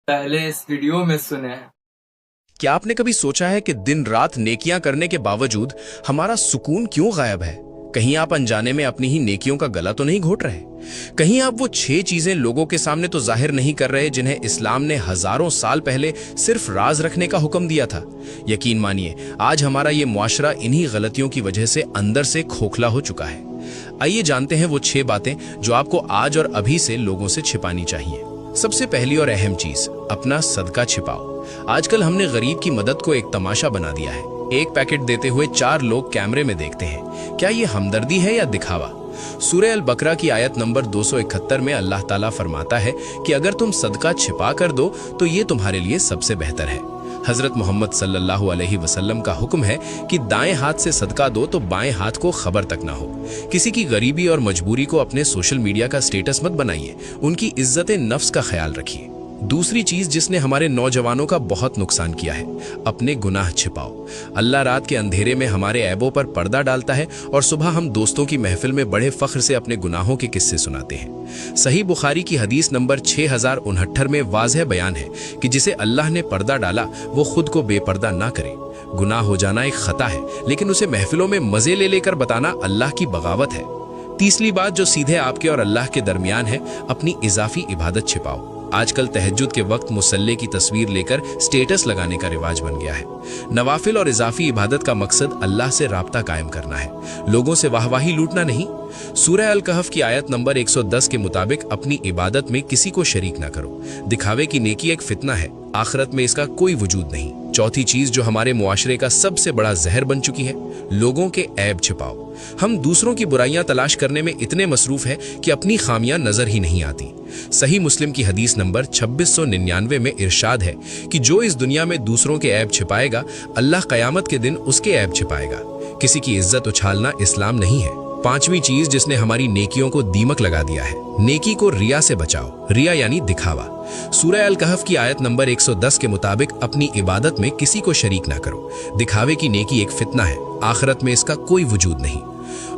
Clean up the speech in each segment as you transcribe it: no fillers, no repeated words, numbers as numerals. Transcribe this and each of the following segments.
पहले इस वीडियो में सुने। क्या आपने कभी सोचा है कि दिन रात नेकियां करने के बावजूद हमारा सुकून क्यों गायब है? कहीं आप अनजाने में अपनी ही नेकियों का गला तो नहीं घोट रहे? कहीं आप वो 6 चीजें लोगों के सामने तो जाहिर नहीं कर रहे जिन्हें इस्लाम ने हजारों साल पहले सिर्फ राज रखने का हुक्म दिया था? यकीन मानिए, आज हमारा ये मुआशरा इन्हीं गलतियों की वजह से अंदर से खोखला हो चुका है। आइए जानते हैं वो 6 बातें जो आपको आज और अभी से लोगों से छिपानी चाहिए। सबसे पहली और अहम चीज, अपना सदका छिपाओ। आजकल हमने गरीब की मदद को एक तमाशा बना दिया है। एक पैकेट देते हुए 4 लोग कैमरे में देखते हैं। क्या ये हमदर्दी है या दिखावा? सूरह अल बकरा की आयत नंबर 271 में अल्लाह ताला फरमाता है कि अगर तुम सदका छिपा कर दो तो ये तुम्हारे लिए सबसे बेहतर है। हजरत मोहम्मद सल्लल्लाहु अलैहि वसल्लम का हुक्म है कि दाएं हाथ से सदका दो तो बाएं हाथ को खबर तक ना हो। किसी की गरीबी और मजबूरी को अपने सोशल मीडिया का स्टेटस मत बनाइए, उनकी इज्जत नफ्स का ख्याल रखिए। दूसरी चीज जिसने हमारे नौजवानों का बहुत नुकसान किया है, अपने गुनाह छिपाओ। अल्लाह रात के अंधेरे में हमारे ऐबों पर पर्दा डालता है और सुबह हम दोस्तों की महफिल में बड़े फख्र से अपने गुनाहों के किस्से सुनाते हैं। सही बुखारी की हदीस नंबर 6069 में वाज़ह बयान है कि जिसे अल्लाह ने पर्दा डाला वो खुद को बेपर्दा ना करे। गुनाह हो जाना एक खता है, लेकिन उसे महफिलों में मजे ले लेकर बताना अल्लाह की बगावत है। तीसरी बात जो सीधे आपके और अल्लाह के दरमियान है, अपनी इजाफी इबादत छिपाओ। आजकल तहज्जुद के वक्त मुसल्ले की तस्वीर लेकर स्टेटस लगाने का रिवाज बन गया है। नवाफिल और इजाफी इबादत का मकसद अल्लाह से राब्ता कायम करना है, लोगों से वाहवाही लूटना नहीं। सूरह अल कहफ की आयत नंबर 110 के मुताबिक अपनी इबादत में किसी को शरीक ना करो। दिखावे की नेकी एक फितना है, आखिरत में इसका कोई वजूद नहीं। चौथी चीज जो हमारे मुआशरे का सबसे बड़ा जहर बन चुकी है, लोगों के ऐब छिपाओ। हम दूसरों की बुराइयां तलाश करने में इतने मसरूफ हैं कि अपनी खामियां नजर ही नहीं आती। सही मुस्लिम की हदीस नंबर 2699 में इरशाद है कि जो इस दुनिया में दूसरों के ऐब छिपाएगा, अल्लाह कयामत के दिन उसके ऐब छिपाएगा। किसी की इज्जत उछालना इस्लाम नहीं है। पांचवी चीज जिसने हमारी नेकियों को दीमक लगा दिया है, नेकी को रिया से बचाओ। रिया यानी दिखावा। सूरह अल कहफ की आयत नंबर 110 के मुताबिक अपनी इबादत में किसी को शरीक ना करो। दिखावे की नेकी एक फितना है, आखिरत में इसका कोई वजूद नहीं।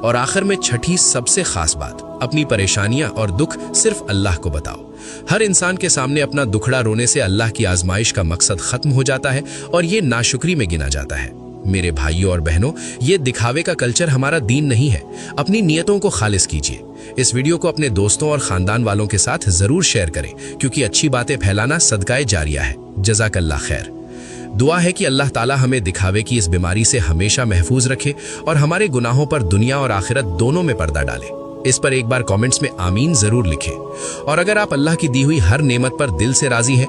और आखिर में छठी सबसे खास बात, अपनी परेशानियां और दुख सिर्फ अल्लाह को बताओ। हर इंसान के सामने अपना दुखड़ा रोने से अल्लाह की आजमाइश का मकसद खत्म हो जाता है और ये नाशुक्री में गिना जाता है। मेरे भाइयों और बहनों, ये दिखावे का कल्चर हमारा दीन नहीं है। अपनी नियतों को खालिस कीजिए। इस वीडियो को अपने दोस्तों और खानदान वालों के साथ जरूर शेयर करें, क्योंकि अच्छी बातें फैलाना सदकाए जारिया है। जज़ाकल्लाह खैर। दुआ है कि अल्लाह ताला हमें दिखावे की इस बीमारी से हमेशा महफूज रखे और हमारे गुनाहों पर दुनिया और आखिरत दोनों में पर्दा डाले। इस पर एक बार कमेंट्स में आमीन जरूर लिखें। और अगर आप अल्लाह की दी हुई हर नेमत पर दिल से राजी हैं